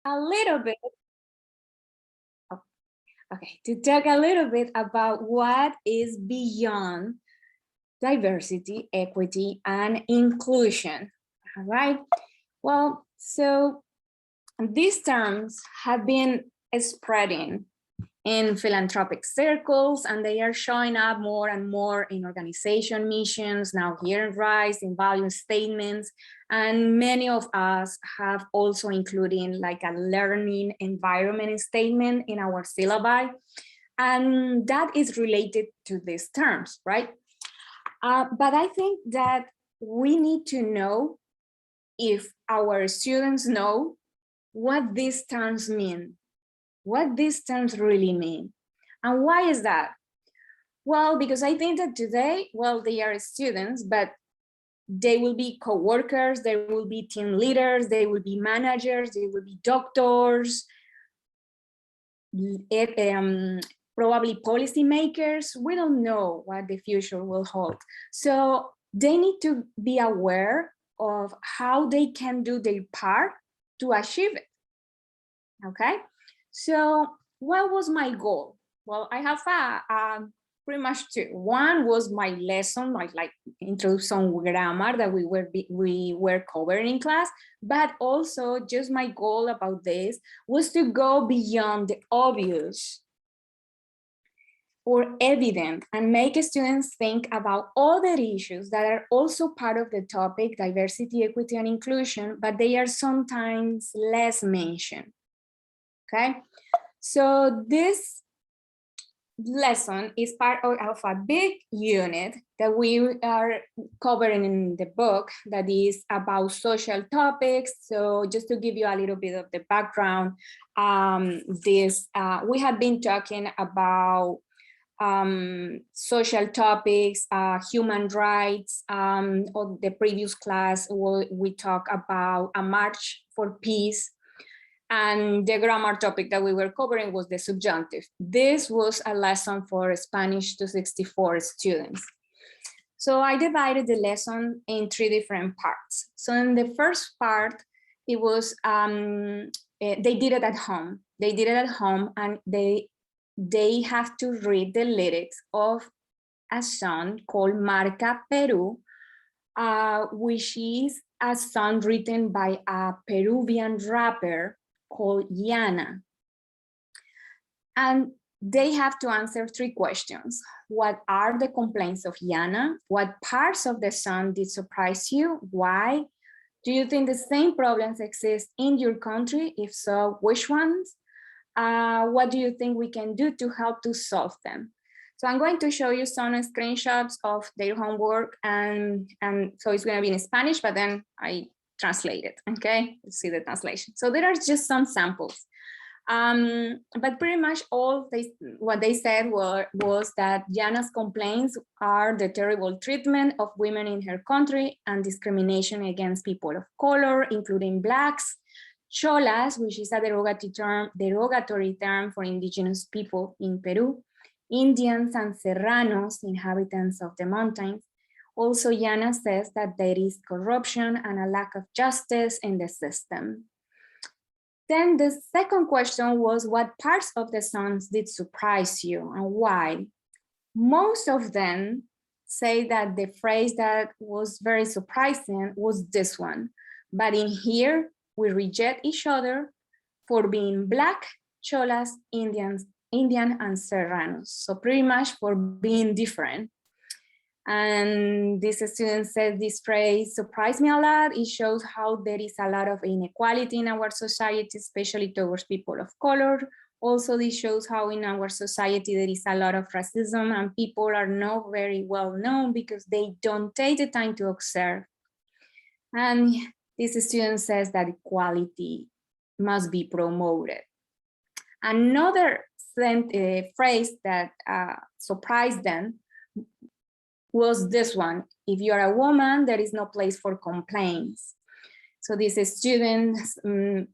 a little bit, okay, to talk a little bit about what is beyond diversity, equity, and inclusion. All right. Well, so these terms have been spreading in philanthropic circles, and they are showing up more and more in organization missions, now here in RISE, in value statements, and many of us have also included like a learning environment statement in our syllabi, and that is related to these terms, right? But I think that we need to know if our students know what these terms mean, what these terms really mean. And why is that? Well, because I think that today, well, they are students, but they will be co-workers, they will be team leaders, they will be managers, they will be doctors, probably policymakers. We don't know what the future will hold. So they need to be aware of how they can do their part to achieve it. Okay, so what was my goal? Well, I have pretty much two. One was my lesson, like introduce some grammar that we were covering in class, but also just my goal about this was to go beyond the obvious or evident and make students think about other issues that are also part of the topic, diversity, equity, and inclusion, but they are sometimes less mentioned. Okay, so this lesson is part of a big unit that we are covering in the book that is about social topics. So just to give you a little bit of the background, we have been talking about social topics, human rights. On the previous class, we talked about a march for peace. And the grammar topic that we were covering was the subjunctive. This was a lesson for Spanish 264 students. So I divided the lesson in three different parts. So in the first part, it was, they did it at home. They did it at home, and they have to read the lyrics of a song called Marca Peru, which is a song written by a Peruvian rapper called Yana. And they have to answer three questions. What are the complaints of Yana? What parts of the song did surprise you? Why? Do you think the same problems exist in your country? If so, which ones? What do you think we can do to help to solve them? So I'm going to show you some screenshots of their homework, and so it's going to be in Spanish, but then I translate it. Okay, let's see the translation. So there are just some samples, but pretty much what they said was that Yana's complaints are the terrible treatment of women in her country and discrimination against people of color, including Blacks, Cholas, which is a derogatory term for indigenous people in Peru, Indians and Serranos, inhabitants of the mountains. Also, Yana says that there is corruption and a lack of justice in the system. Then the second question was, what parts of the songs did surprise you and why? Most of them say that the phrase that was very surprising was this one. But in here, we reject each other for being Black, Cholas, Indian, and Serranos. So pretty much for being different. And this student said this phrase surprised me a lot. It shows how there is a lot of inequality in our society, especially towards people of color. Also, this shows how in our society there is a lot of racism and people are not very well known because they don't take the time to observe. And this student says that equality must be promoted. Another phrase that surprised them was this one: if you're a woman, there is no place for complaints. So this student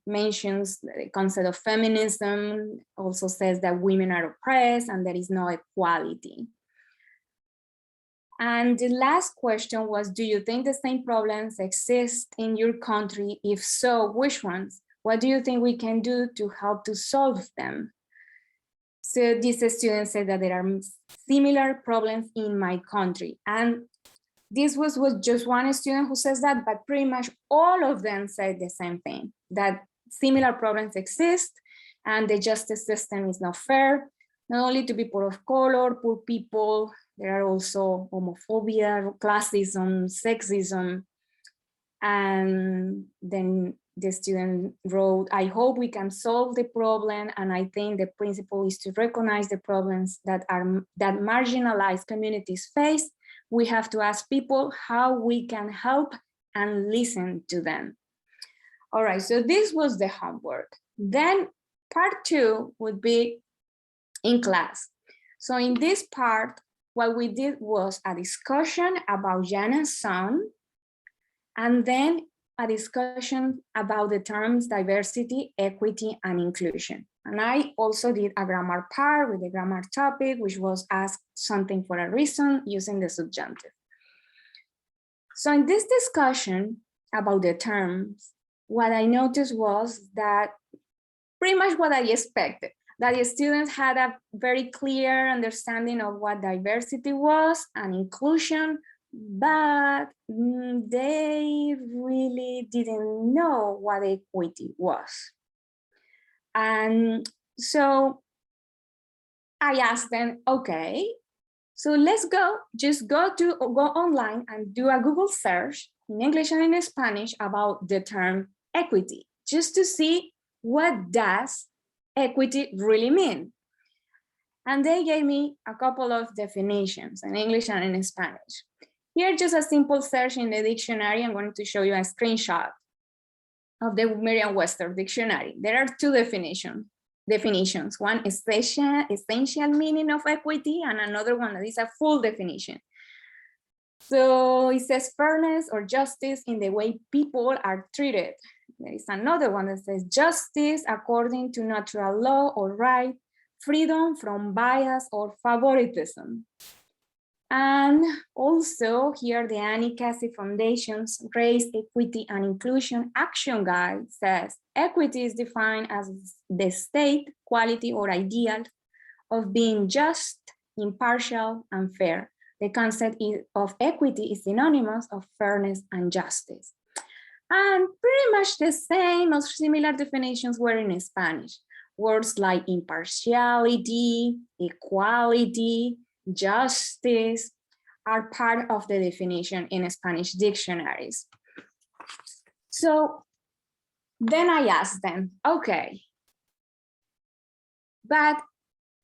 mentions the concept of feminism, also says that women are oppressed and there is no equality. And the last question was, do you think the same problems exist in your country? If so, which ones? What do you think we can do to help to solve them? So this student said that there are similar problems in my country. And this was just one student who says that, but pretty much all of them said the same thing, that similar problems exist and the justice system is not fair, not only to people of color, poor people, there are also homophobia, classism, sexism. And then the student wrote, I hope we can solve the problem. And I think the principle is to recognize the problems that marginalized communities face. We have to ask people how we can help and listen to them. All right, so this was the homework. Then part 2 would be in class. So in this part, what we did was a discussion about Jana's song, and then a discussion about the terms diversity, equity, and inclusion. And I also did a grammar part with the grammar topic, which was ask something for a reason using the subjunctive. So in this discussion about the terms, what I noticed was that pretty much what I expected, that the students had a very clear understanding of what diversity was and inclusion, but they really didn't know what equity was. And so I asked them, okay, so let's just go online and do a Google search in English and in Spanish about the term equity, just to see what does equity really mean. And they gave me a couple of definitions in English and in Spanish. Here, just a simple search in the dictionary. I'm going to show you a screenshot of the Merriam-Webster dictionary. There are two definitions. One is essential meaning of equity, and another one that is a full definition. So it says fairness or justice in the way people are treated. There is another one that says justice according to natural law or right, freedom from bias or favoritism. And also here, the Annie Cassie Foundation's Race, Equity, and Inclusion Action Guide says, equity is defined as the state, quality, or ideal of being just, impartial, and fair. The concept of equity is synonymous of fairness and justice. And pretty much the same or similar definitions were in Spanish. Words like impartiality, equality, justice are part of the definition in Spanish dictionaries. So then I asked them, okay, but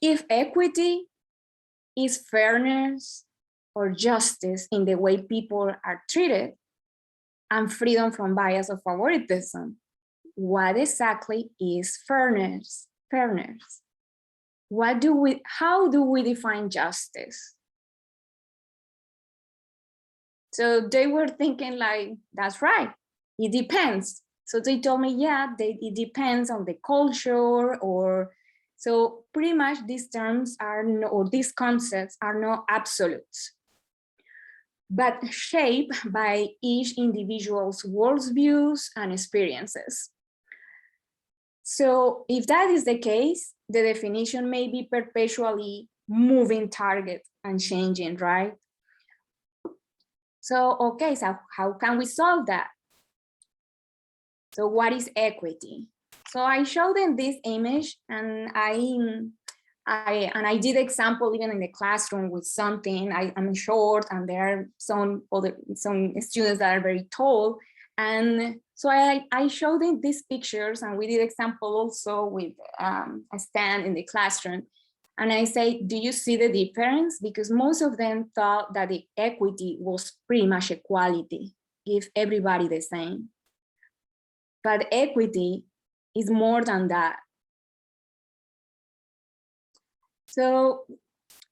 if equity is fairness or justice in the way people are treated and freedom from bias or favoritism, what exactly is fairness? How do we define justice? So they were thinking like, that's right, it depends. So they told me, yeah, it depends on the culture, or so pretty much these terms are or these concepts are not absolutes, but shaped by each individual's worldviews and experiences. So if that is the case, the definition may be perpetually moving target and changing, right? So, okay, so how can we solve that? So what is equity? So I showed them this image, and I did example even in the classroom with something. I'm short, and there are some students that are very tall, and so I showed them these pictures, and we did example also with a stand in the classroom. And I say, do you see the difference? Because most of them thought that the equity was pretty much equality, give everybody the same. But equity is more than that. So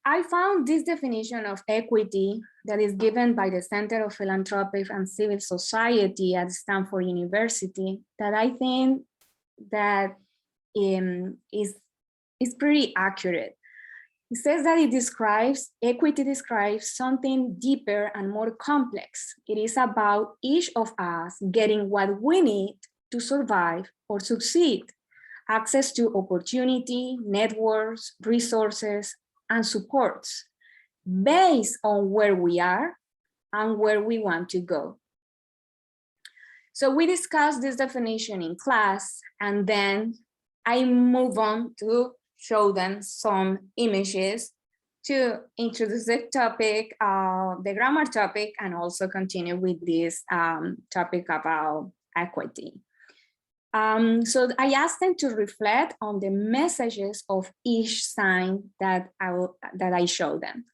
I found this definition of equity that is given by the Center of Philanthropic and Civil Society at Stanford University, that I think that is pretty accurate. It says that equity describes something deeper and more complex. It is about each of us getting what we need to survive or succeed. Access to opportunity, networks, resources, and supports based on where we are and where we want to go. So we discussed this definition in class, and then I move on to show them some images to introduce the topic, the grammar topic, and also continue with this topic about equity. So I asked them to reflect on the messages of each sign that I showed them.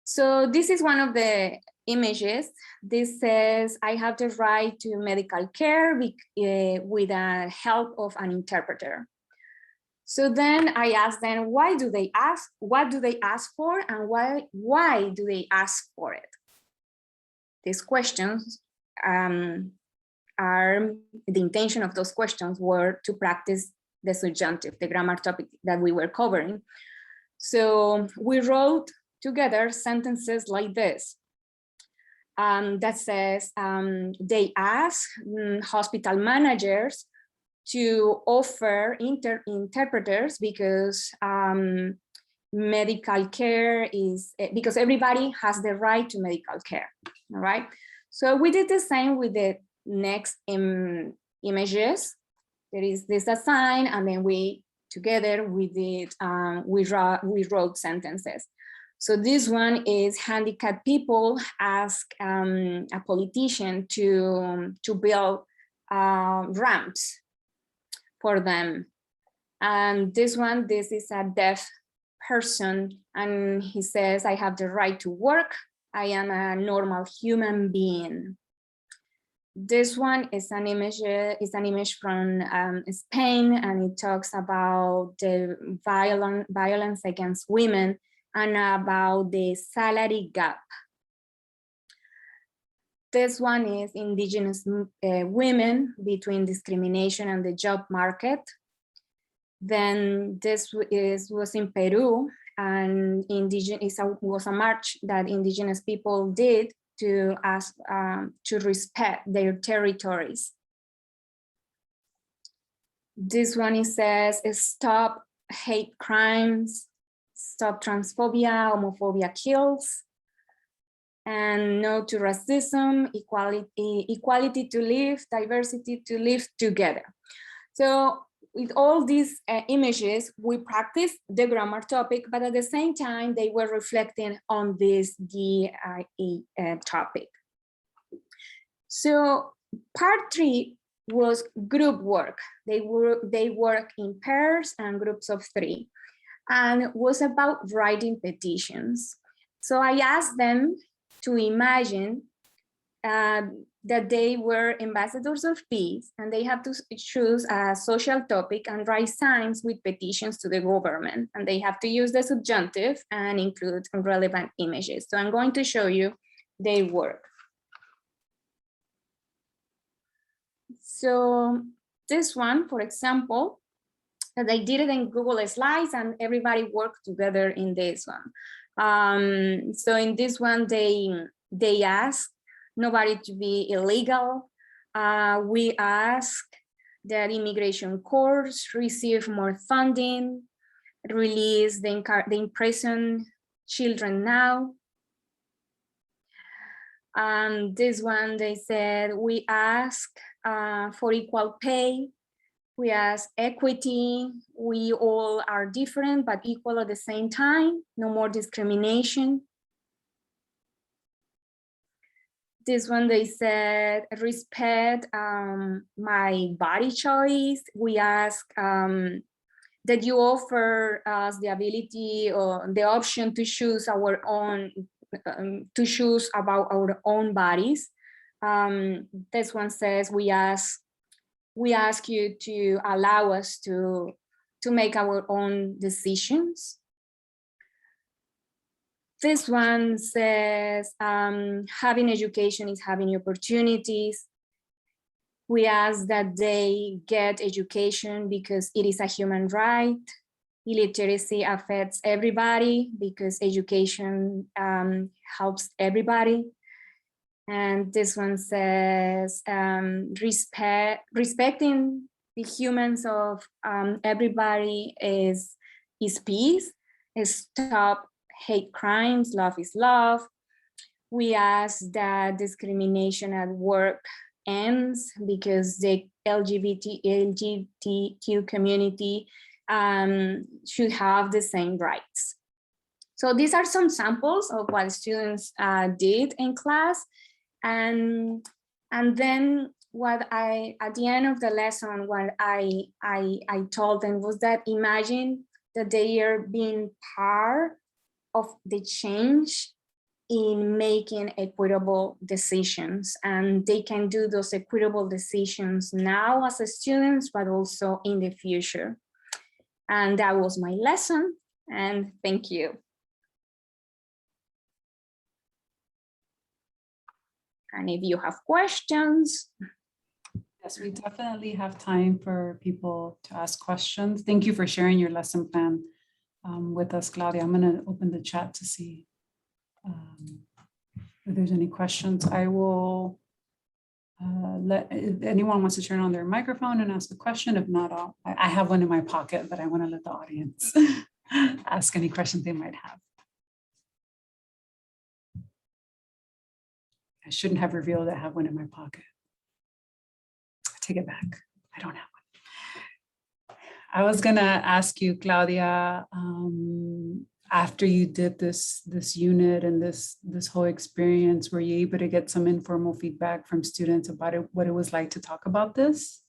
So this is one of the images. This says, I have the right to medical care with the help of an interpreter. So then I asked them, why do they ask? What do they ask for? And why do they ask for it? These questions the intention of those questions were to practice the subjunctive, the grammar topic that we were covering. So we wrote together sentences like this. That says, they ask hospital managers to offer interpreters because medical care is, because everybody has the right to medical care, all right? So we did the same with the next images. There is this sign, and then we wrote sentences. So this one is handicapped people ask a politician to build ramps for them. And this is a deaf person, and he says, I have the right to work. I am a normal human being. This one is an image from Spain, and it talks about the violence against women and about the salary gap. This one is indigenous women between discrimination and the job market. Then this was in Peru, and was a march that indigenous people did to ask to respect their territories. This one says, stop hate crimes, stop transphobia, homophobia kills, and no to racism, equality to live, diversity to live together. So with all these images, we practiced the grammar topic, but at the same time, they were reflecting on this DEI topic. So part 3 was group work. They work in pairs and groups of 3, and was about writing petitions. So I asked them to imagine that they were ambassadors of peace, and they have to choose a social topic and write signs with petitions to the government, and they have to use the subjunctive and include relevant images. So I'm going to show you their work. So this one, for example, they did it in Google Slides, and everybody worked together in this one. So in this one, they asked nobody to be illegal. We ask that immigration courts receive more funding, release the imprisoned children now. This one, they said, we ask for equal pay. We ask equity. We all are different, but equal at the same time. No more discrimination. This one, they said, respect my body choice. We ask that you offer us the ability or the option to choose our own, to choose about our own bodies. This one says, we ask you to allow us to make our own decisions. This one says, having education is having opportunities. We ask that they get education because it is a human right. Illiteracy affects everybody because education helps everybody. And this one says, respecting the humans of everybody is peace, stop hate crimes, love is love. We ask that discrimination at work ends because the LGBTQ community should have the same rights. So these are some samples of what students did in class. And then what at the end of the lesson, what I told them was that imagine that they are being part of the change in making equitable decisions, and they can do those equitable decisions now as a students, but also in the future. And that was my lesson, and thank you. And if you have questions. Yes, we definitely have time for people to ask questions. Thank you for sharing your lesson plan with us, Claudia. I'm going to open the chat to see if there's any questions. I will if anyone wants to turn on their microphone and ask a question. If not, I have one in my pocket, but I want to let the audience ask any questions they might have. I shouldn't have revealed I have one in my pocket. I take it back. I don't have one. I was gonna ask you, Claudia, after you did this unit and this whole experience, were you able to get some informal feedback from students about what it was like to talk about this?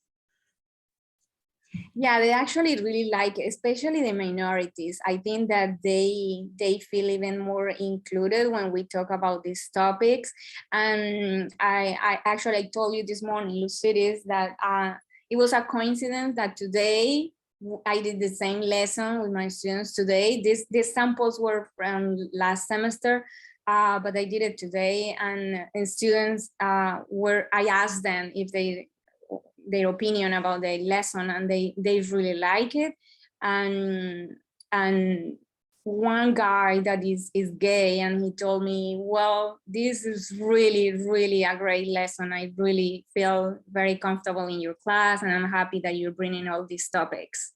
Yeah, they actually really like it, especially the minorities. I think that they feel even more included when we talk about these topics. And I actually told you this morning, Lucidis, that it was a coincidence that today I did the same lesson with my students today. These samples were from last semester, but I did it today. And students I asked them if their opinion about the lesson, and they really like it. And one guy that is gay, and he told me, well, this is really a great lesson. I really feel very comfortable in your class, and I'm happy that you're bringing all these topics.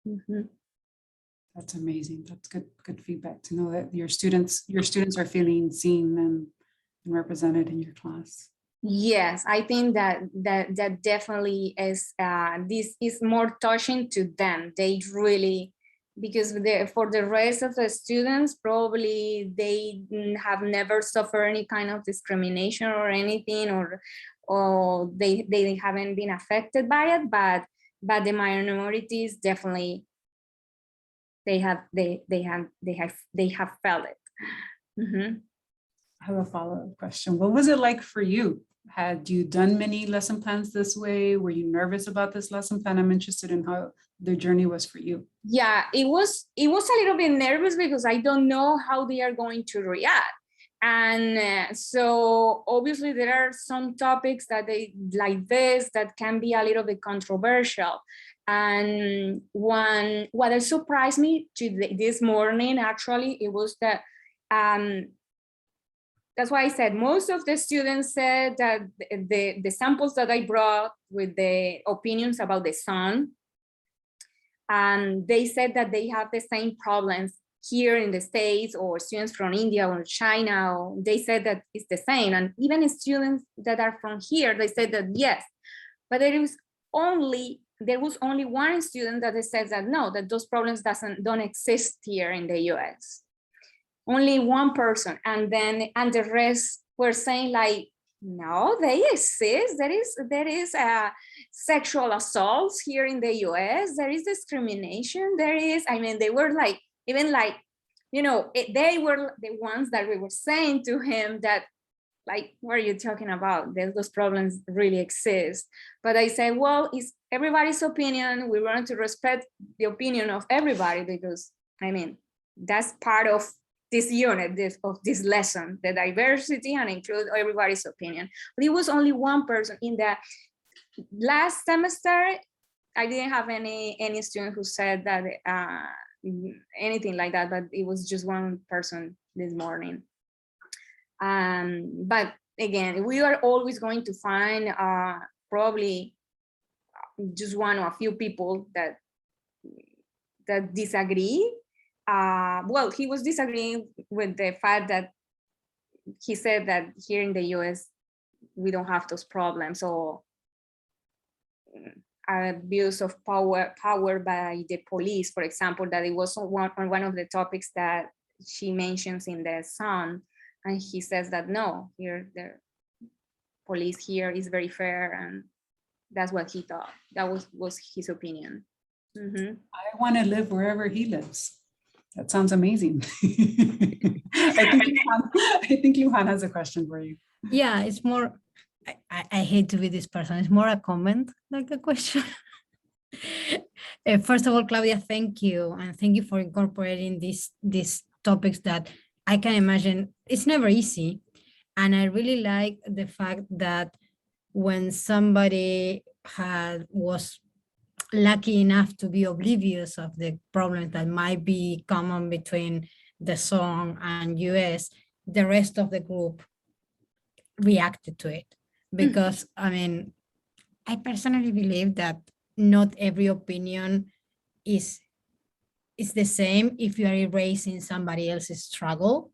Mm-hmm. That's amazing. That's good feedback to know that your students are feeling seen and represented in your class. Yes, I think that definitely is. This is more touching to them. They really, because for the rest of the students, probably they have never suffered any kind of discrimination or anything, or they haven't been affected by it. But the minorities definitely they have felt it. Mm-hmm. I have a follow-up question. What was it like for you? Had you done many lesson plans this way? Were you nervous about this lesson plan? I'm interested in how the journey was for you. Yeah, it was a little bit nervous because I don't know how they are going to react. And so obviously there are some topics that they like this that can be a little bit controversial. And what surprised me this morning, actually, it was that that's why I said most of the students said that the samples that I brought with the opinions about the sun, they said that they have the same problems here in the States, or students from India or China, or they said that it's the same. And even students that are from here, they said that yes, but there was only one student that says that no, that those problems don't exist here in the US. Only one person, and the rest were saying like, no, they exist. There is sexual assaults here in the US. There is discrimination. There is, I mean, they were like, even like, you know, they were the ones that we were saying to him that, like, what are you talking about? Those problems really exist. But I say, well, it's everybody's opinion. We want to respect the opinion of everybody because, I mean, that's part of this unit, of this lesson, the diversity, and include everybody's opinion. But it was only one person. In the last semester, I didn't have any student who said that anything like that, but it was just one person this morning. But again, we are always going to find probably just one or a few people that disagree. Well, he was disagreeing with the fact that he said that here in the US, we don't have those problems, or abuse of power by the police, for example, that it was one of the topics that she mentions in the song. And he says that no, here the police here is very fair, and that's what he thought. That was his opinion. Mm-hmm. I want to live wherever he lives. That sounds amazing. I think Lujan has a question for you. Yeah, it's more, I hate to be this person. It's more a comment, like a question. First of all, Claudia, thank you. And thank you for incorporating these topics that I can imagine it's never easy. And I really like the fact that when somebody was lucky enough to be oblivious of the problems that might be common between the song and US, the rest of the group reacted to it. Because I mean, I personally believe that not every opinion is the same if you are erasing somebody else's struggle.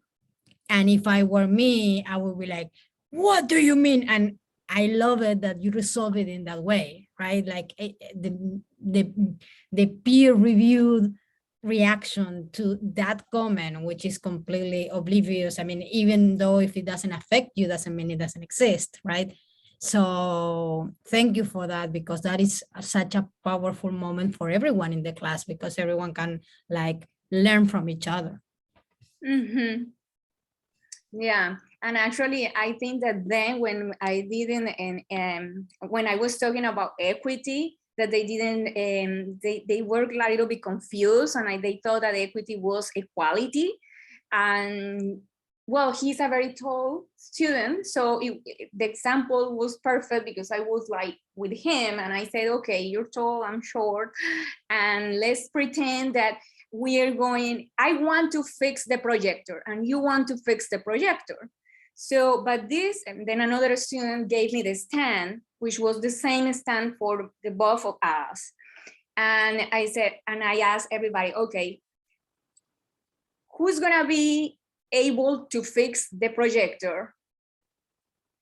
And if I were me, I would be like, what do you mean? And I love it that you resolve it in that way, right? Like the peer-reviewed reaction to that comment, which is completely oblivious. I mean, even though if it doesn't affect you, doesn't mean it doesn't exist, right? So thank you for that, because that is such a powerful moment for everyone in the class, because everyone can like learn from each other. Mm-hmm. Yeah, and actually, I think that then when I didn't, and when I was talking about equity, that they didn't, they were a little bit confused, and they thought that equity was equality. And well, he's a very tall student, so the example was perfect, because I was like with him, and I said, okay, you're tall, I'm short, and let's pretend that I want to fix the projector and you want to fix the projector. So, but this, and then another student gave me the stand, which was the same stand for the both of us. And I said, and I asked everybody, okay, who's gonna be able to fix the projector?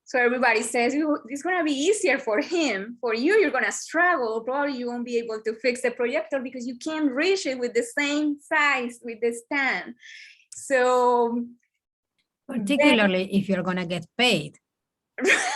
So everybody says, it's gonna be easier for him. For you, you're gonna struggle. Probably you won't be able to fix the projector because you can't reach it with the same size with the stand. So particularly if you're gonna get paid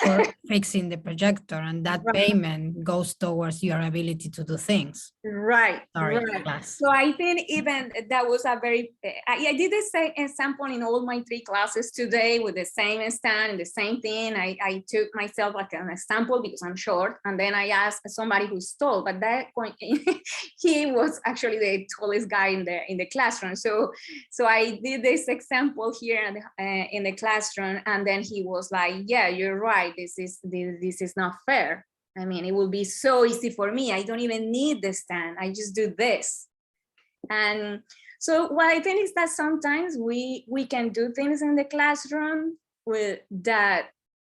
for fixing the projector, and that payment goes towards your ability to do things. Right. Sorry, right. class. So I think even that was a very, I did the same example in all my 3 classes today with the same stand, the same thing. I took myself like an example because I'm short, and then I asked somebody who's tall, but that point, he was actually the tallest guy in the classroom. So I did this example here in the classroom, and then he was like, yeah, you're right, this is not fair. I mean, it will be so easy for me. I don't even need the stand. I just do this. And so what I think is that sometimes we can do things in the classroom with that,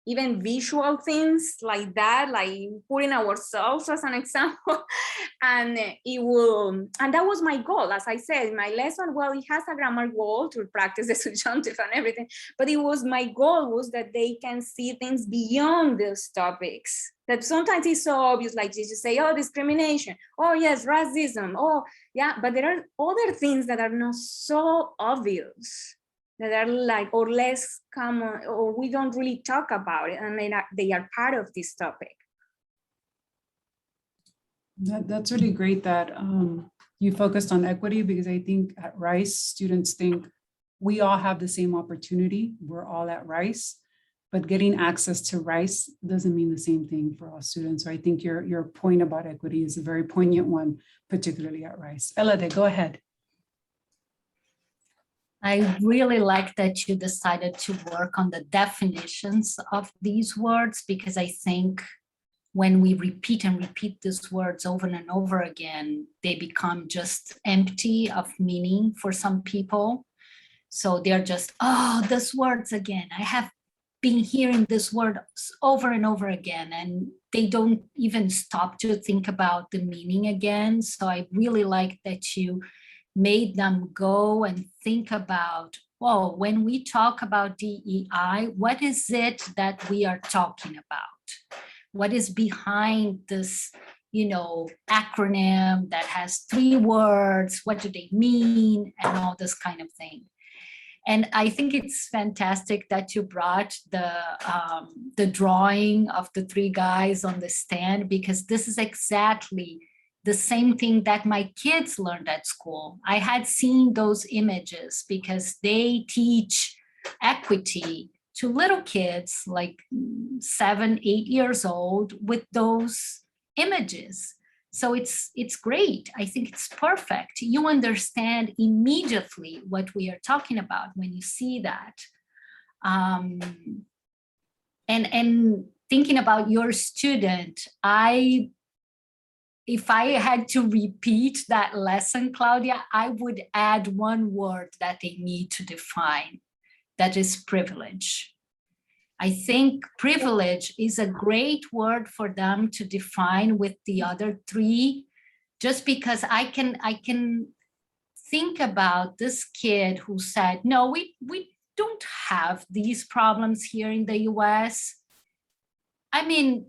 even visual things like that, like putting ourselves as an example, and it will, and that was my goal. As I said, my lesson, well, it has a grammar goal to practice the subjunctive and everything, but it was, my goal was that they can see things beyond those topics. That sometimes it's so obvious, like you just say, oh, discrimination, oh yes, racism, oh yeah, but there are other things that are not so obvious, that are like, or less common, or we don't really talk about it, and they are part of this topic. That's really great that you focused on equity, because I think at Rice, students think we all have the same opportunity. We're all at Rice, but getting access to Rice doesn't mean the same thing for all students. So I think your point about equity is a very poignant one, particularly at Rice. Elade, go ahead. I really like that you decided to work on the definitions of these words, because I think when we repeat and repeat these words over and over again, they become just empty of meaning for some people. So they're just, oh, those words again. I have been hearing this word over and over again, and they don't even stop to think about the meaning again. So I really like that you made them go and think about, oh, when we talk about DEI, what is it that we are talking about? What is behind this, acronym that has 3 words? What do they mean? And all this kind of thing. And I think it's fantastic that you brought the drawing of the 3 guys on the stand, because this is exactly the same thing that my kids learned at school. I had seen those images because they teach equity to little kids like 7, 8 years old with those images. So it's great. I think it's perfect. You understand immediately what we are talking about when you see that. And thinking about your student, if I had to repeat that lesson, Claudia, I would add 1 word that they need to define. That is privilege. I think privilege is a great word for them to define with the other 3, just because I can think about this kid who said, no, we don't have these problems here in the US. I mean,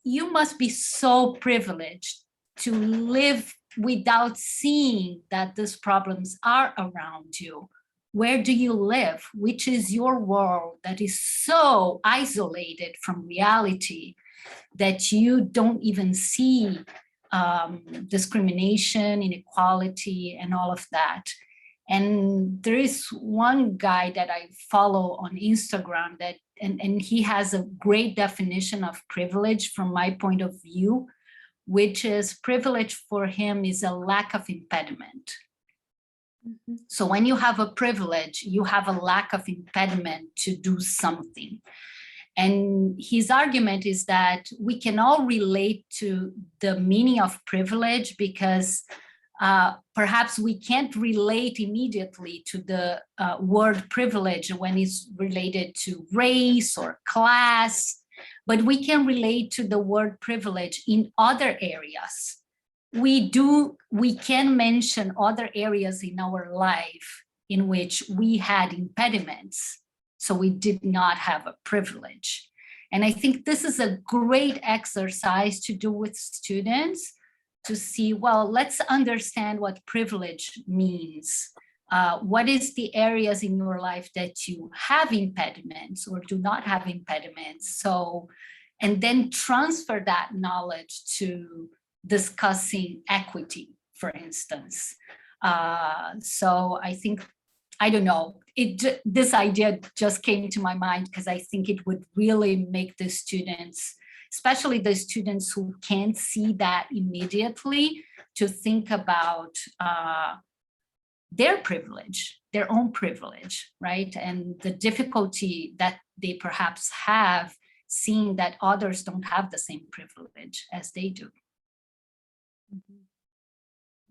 you must be so privileged to live without seeing that these problems are around you. Where do you live? Which is your world that is so isolated from reality that you don't even see discrimination, inequality, and all of that. And there is one guy that I follow on Instagram that, and he has a great definition of privilege from my point of view, which is privilege for him is a lack of impediment. Mm-hmm. So when you have a privilege, you have a lack of impediment to do something. And his argument is that we can all relate to the meaning of privilege because perhaps we can't relate immediately to the word privilege when it's related to race or class, but we can relate to the word privilege in other areas. We can mention other areas in our life in which we had impediments, so we did not have a privilege. And I think this is a great exercise to do with students to see, well, let's understand what privilege means. What is the areas in your life that you have impediments or do not have impediments? So, and then transfer that knowledge to discussing equity, for instance. So I think, I don't know, this idea just came to my mind because I think it would really make the students, especially the students who can't see that immediately, to think about their privilege, their own privilege, right? And the difficulty that they perhaps have seeing that others don't have the same privilege as they do.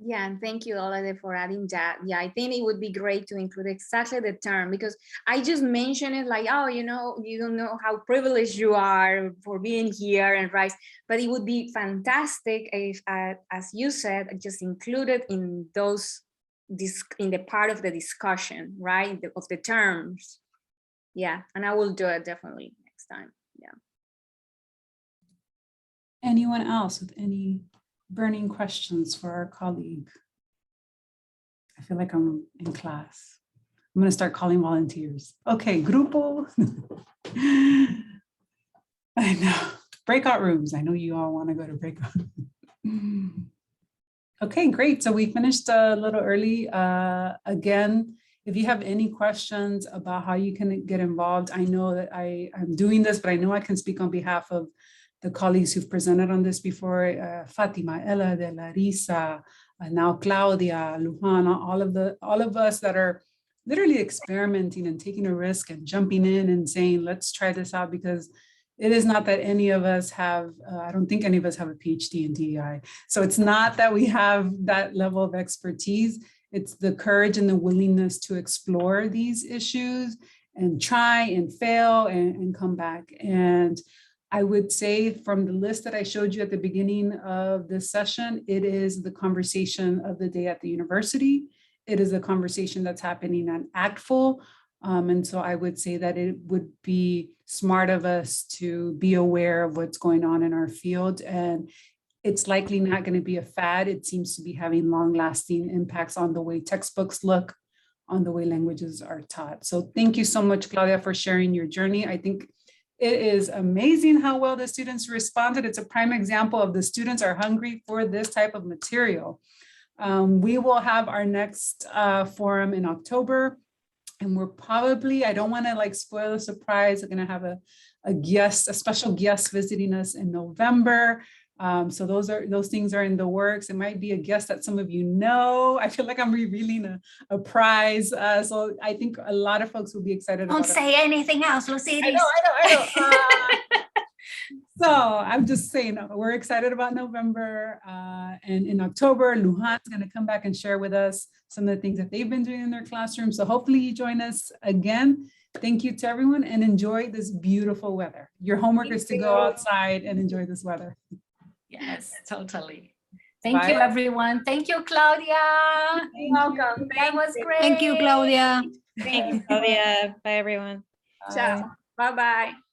Yeah, and thank you, Olade, for adding that. Yeah, I think it would be great to include exactly the term, because I just mentioned it like, oh, you don't know how privileged you are for being here and right. But it would be fantastic if, as you said, just included in in the part of the discussion, right, of the terms. Yeah, and I will do it definitely next time. Yeah. Anyone else with any burning questions for our colleague? I feel like I'm in class. I'm going to start calling volunteers. Okay, grupo. I know. Breakout rooms. I know you all want to go to breakout. Okay, great. So we finished a little early. Again, if you have any questions about how you can get involved, I know that I'm doing this, but I know I can speak on behalf of the colleagues who've presented on this before, Fatima, Ella, De Larissa, now Claudia, Lujana, all of us that are literally experimenting and taking a risk and jumping in and saying, let's try this out, because it is not that any of us have, I don't think any of us have a PhD in DEI. So it's not that we have that level of expertise. It's the courage and the willingness to explore these issues try and fail and come back. And I would say from the list that I showed you at the beginning of this session, it is the conversation of the day at the university. It is a conversation that's happening at ACTFL. And so I would say that it would be smart of us to be aware of what's going on in our field. And it's likely not going to be a fad. It seems to be having long-lasting impacts on the way textbooks look, on the way languages are taught. So thank you so much, Claudia, for sharing your journey. I think it is amazing how well the students responded. It's a prime example of the students are hungry for this type of material. We will have our next forum in October, and we're probably, I don't want to like spoil the surprise, we're going to have a special guest visiting us in November. So those things are in the works. It might be a guest that some of you know. I feel like I'm revealing a prize. So I think a lot of folks will be excited. Don't say anything else, Lucy. I know. So I'm just saying, we're excited about November. And in October, Lujan's going to come back and share with us some of the things that they've been doing in their classroom. So hopefully you join us again. Thank you to everyone and enjoy this beautiful weather. Your homework is to go outside and enjoy this weather. Yes, totally. Thank you, everyone. Thank you, Claudia. You're welcome. That was great. Thank you, Claudia. Thank you, Claudia. Bye, everyone. Ciao. Bye-bye.